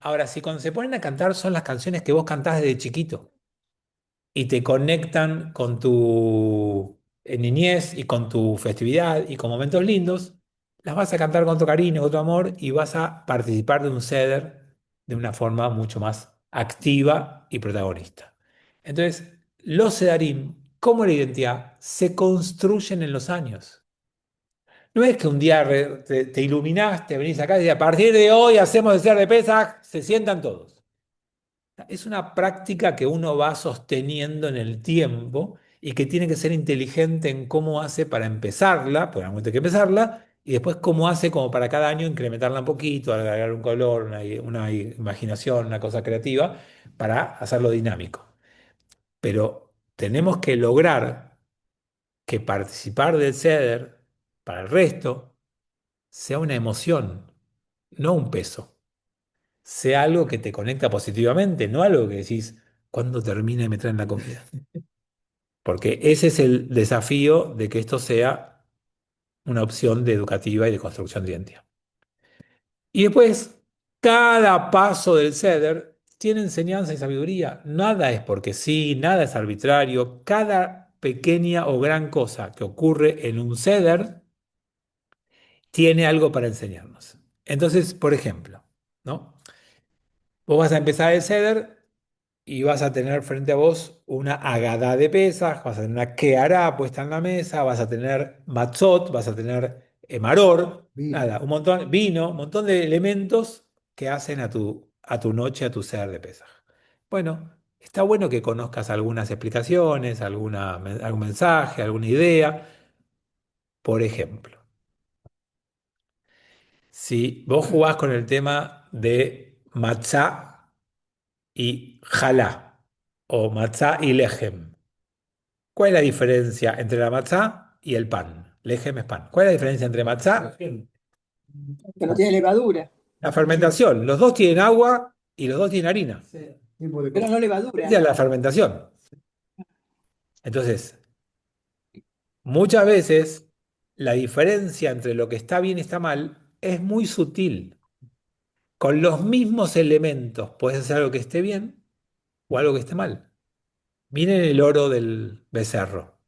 Ahora, si cuando se ponen a cantar son las canciones que vos cantás desde chiquito y te conectan con tu niñez y con tu festividad y con momentos lindos, las vas a cantar con tu cariño, con tu amor y vas a participar de un ceder de una forma mucho más activa y protagonista. Entonces, los sedarim, como la identidad, se construyen en los años. No es que un día te iluminaste, venís acá y decís, a partir de hoy hacemos el ceder de Pesaj, se sientan todos. Es una práctica que uno va sosteniendo en el tiempo y que tiene que ser inteligente en cómo hace para empezarla, porque en algún momento hay que empezarla, y después cómo hace como para cada año incrementarla un poquito, agregar un color, una imaginación, una cosa creativa, para hacerlo dinámico. Pero tenemos que lograr que participar del CEDER para el resto sea una emoción, no un peso, sea algo que te conecta positivamente, no algo que decís, ¿cuándo termina y me traen la comida? Porque ese es el desafío de que esto sea una opción de educativa y de construcción de identidad. Y después, cada paso del CEDER tiene enseñanza y sabiduría. Nada es porque sí, nada es arbitrario. Cada pequeña o gran cosa que ocurre en un CEDER tiene algo para enseñarnos. Entonces, por ejemplo, ¿no? Vos vas a empezar el ceder y vas a tener frente a vos una agadá de pesas, vas a tener una kehará puesta en la mesa, vas a tener matzot, vas a tener maror, nada, un montón, vino, un montón de elementos que hacen a tu noche, a tu ceder de pesas. Bueno, está bueno que conozcas algunas explicaciones, algún mensaje, alguna idea. Por ejemplo, si vos jugás con el tema de matzá y jalá, o matzá y lejem. ¿Cuál es la diferencia entre la matzá y el pan? Lejem es pan. ¿Cuál es la diferencia entre matzá? Que no tiene levadura. La fermentación. Los dos tienen agua y los dos tienen harina. Pero no levadura. Esa es la fermentación. Entonces, muchas veces la diferencia entre lo que está bien y está mal es muy sutil. Con los mismos elementos puedes hacer algo que esté bien o algo que esté mal. Miren el oro del becerro.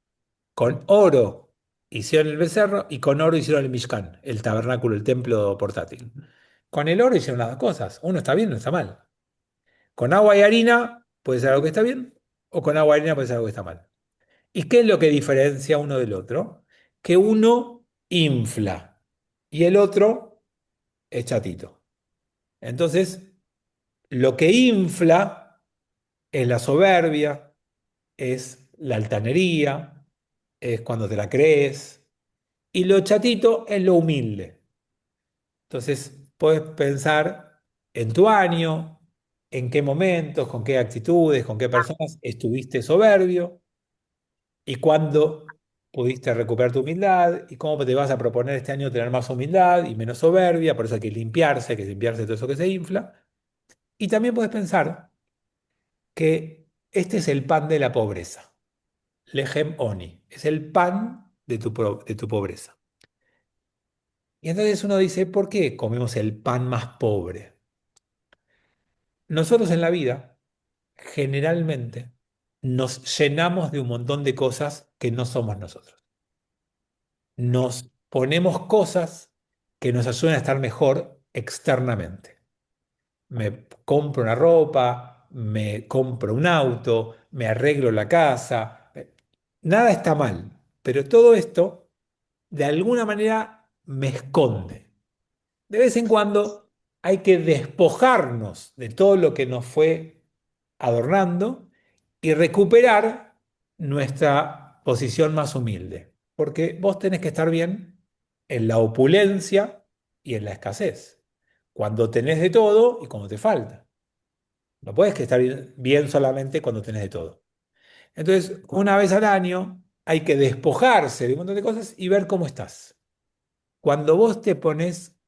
Con oro hicieron el becerro y con oro hicieron el Mishkan, el tabernáculo, el templo portátil. Con el oro hicieron las dos cosas. Uno está bien, uno está mal. Con agua y harina puede ser algo que está bien o con agua y harina puede ser algo que está mal. ¿Y qué es lo que diferencia uno del otro? Que uno infla y el otro es chatito. Entonces, lo que infla es la soberbia, es la altanería, es cuando te la crees, y lo chatito es lo humilde. Entonces, puedes pensar en tu año, en qué momentos, con qué actitudes, con qué personas estuviste soberbio y cuándo pudiste recuperar tu humildad y cómo te vas a proponer este año tener más humildad y menos soberbia. Por eso hay que limpiarse todo eso que se infla. Y también puedes pensar que este es el pan de la pobreza. Lejem oni. Es el pan de de tu pobreza. Y entonces uno dice, ¿por qué comemos el pan más pobre? Nosotros en la vida, generalmente, nos llenamos de un montón de cosas que no somos nosotros. Nos ponemos cosas que nos ayudan a estar mejor externamente. Me compro una ropa, me compro un auto, me arreglo la casa. Nada está mal, pero todo esto de alguna manera me esconde. De vez en cuando hay que despojarnos de todo lo que nos fue adornando y recuperar nuestra posición más humilde. Porque vos tenés que estar bien en la opulencia y en la escasez. Cuando tenés de todo y cuando te falta. No puedes que estar bien solamente cuando tenés de todo. Entonces, una vez al año hay que despojarse de un montón de cosas y ver cómo estás. Cuando vos te pones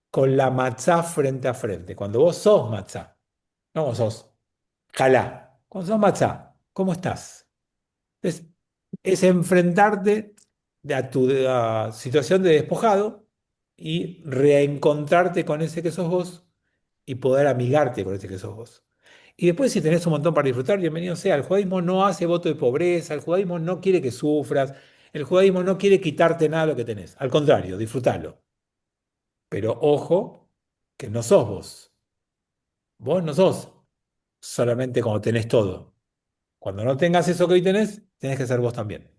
con la matzá frente a frente, cuando vos sos matzá, no vos sos jalá, cuando sos matzá, ¿cómo estás? Entonces, es enfrentarte a tu situación de despojado y reencontrarte con ese que sos vos y poder amigarte con ese que sos vos. Y después, si tenés un montón para disfrutar, bienvenido sea. El judaísmo no hace voto de pobreza, el judaísmo no quiere que sufras, el judaísmo no quiere quitarte nada de lo que tenés. Al contrario, disfrútalo. Pero ojo, que no sos vos. Vos no sos solamente cuando tenés todo. Cuando no tengas eso que hoy tenés, tenés que ser vos también.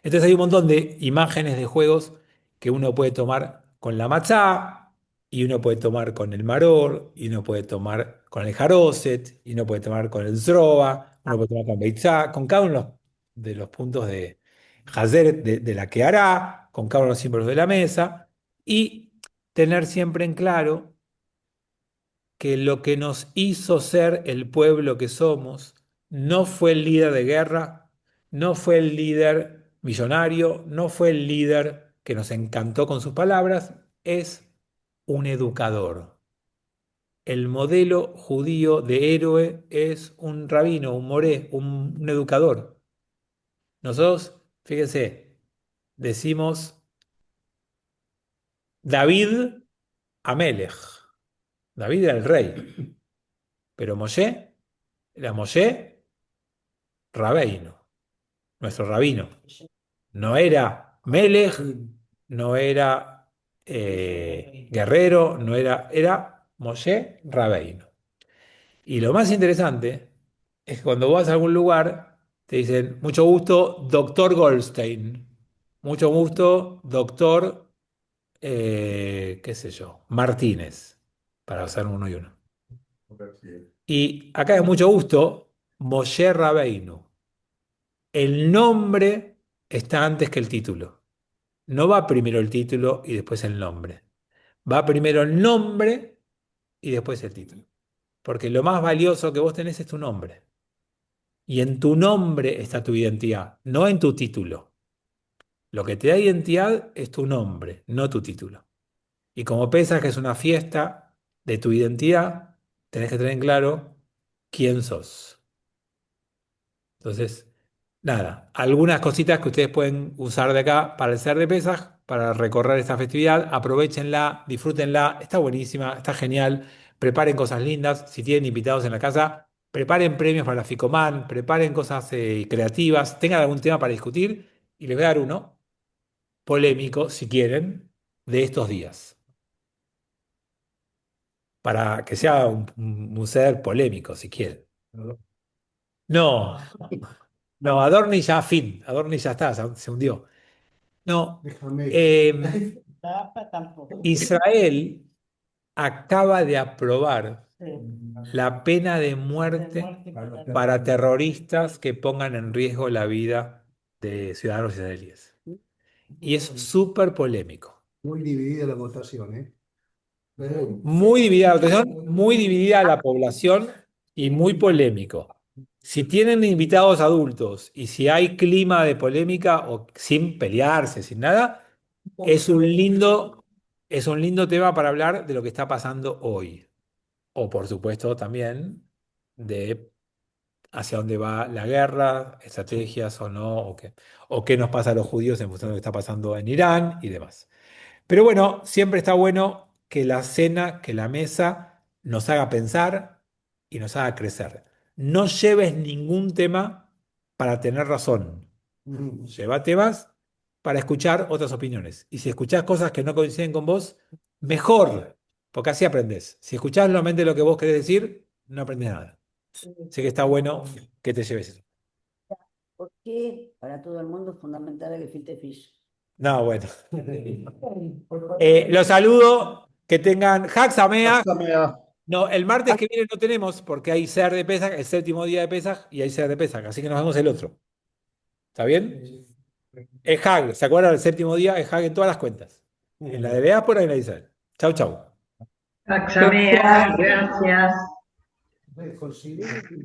Entonces hay un montón de imágenes de juegos que uno puede tomar con la matzá, y uno puede tomar con el maror, y uno puede tomar con el jaroset, y uno puede tomar con el zroba, uno puede tomar con beitzá, con cada uno de los puntos de Hazer, de la que hará, con cada uno de los símbolos de la mesa, y tener siempre en claro que lo que nos hizo ser el pueblo que somos no fue el líder de guerra, no fue el líder millonario, no fue el líder que nos encantó con sus palabras, es un educador. El modelo judío de héroe es un rabino, un moré, un educador. Nosotros, fíjense, decimos David Amelech. David era el rey, pero Moshe era Moshe Rabeino, nuestro rabino. No era Melech, no era guerrero, no era, era Moshe Rabeino. Y lo más interesante es que cuando vas a algún lugar, te dicen, mucho gusto, doctor Goldstein, mucho gusto, doctor, qué sé yo, Martínez, para hacer uno y uno. Y acá es mucho gusto, Moshe Rabeinu. El nombre está antes que el título. No va primero el título y después el nombre. Va primero el nombre y después el título. Porque lo más valioso que vos tenés es tu nombre. Y en tu nombre está tu identidad, no en tu título. Lo que te da identidad es tu nombre, no tu título. Y como Pesaj es una fiesta de tu identidad, tenés que tener en claro quién sos. Entonces, nada, algunas cositas que ustedes pueden usar de acá para el ser de Pesaj, para recorrer esta festividad, aprovechenla, disfrútenla, está buenísima, está genial, preparen cosas lindas, si tienen invitados en la casa, preparen premios para la Ficoman, preparen cosas creativas, tengan algún tema para discutir y les voy a dar uno polémico, si quieren, de estos días, para que sea un ser polémico, si quieren. No, no, Adorni ya, fin, Adorni ya está, se hundió. No, Déjame. Israel acaba de aprobar la pena de muerte para terroristas que pongan en riesgo la vida de ciudadanos israelíes. Y es súper polémico. Muy dividida la votación, ¿eh? Muy dividida la votación, muy dividida la población y muy polémico. Si tienen invitados adultos y si hay clima de polémica o sin pelearse, sin nada, es un lindo tema para hablar de lo que está pasando hoy. O por supuesto también de hacia dónde va la guerra, estrategias o no, o qué nos pasa a los judíos en función de lo que está pasando en Irán y demás. Pero bueno, siempre está bueno que la cena, que la mesa nos haga pensar y nos haga crecer. No lleves ningún tema para tener razón. Lleva temas para escuchar otras opiniones. Y si escuchás cosas que no coinciden con vos, mejor, porque así aprendés. Si escuchás solamente lo que vos querés decir, no aprendés nada. Así que está bueno que te lleves eso. ¿Por qué para todo el mundo es fundamental el gefilte fish? No, bueno. Los saludo, que tengan Hag Sameach. No, el martes que viene no tenemos porque hay Ser de Pesaj, el séptimo día de Pesaj, y hay Ser de Pesaj, así que nos vemos el otro. ¿Está bien? Es Hag, ¿se acuerdan del séptimo día? Es Hag en todas las cuentas. En la de Diáspora y en la de Israel. Chau, chau. Axamea, gracias. Considero que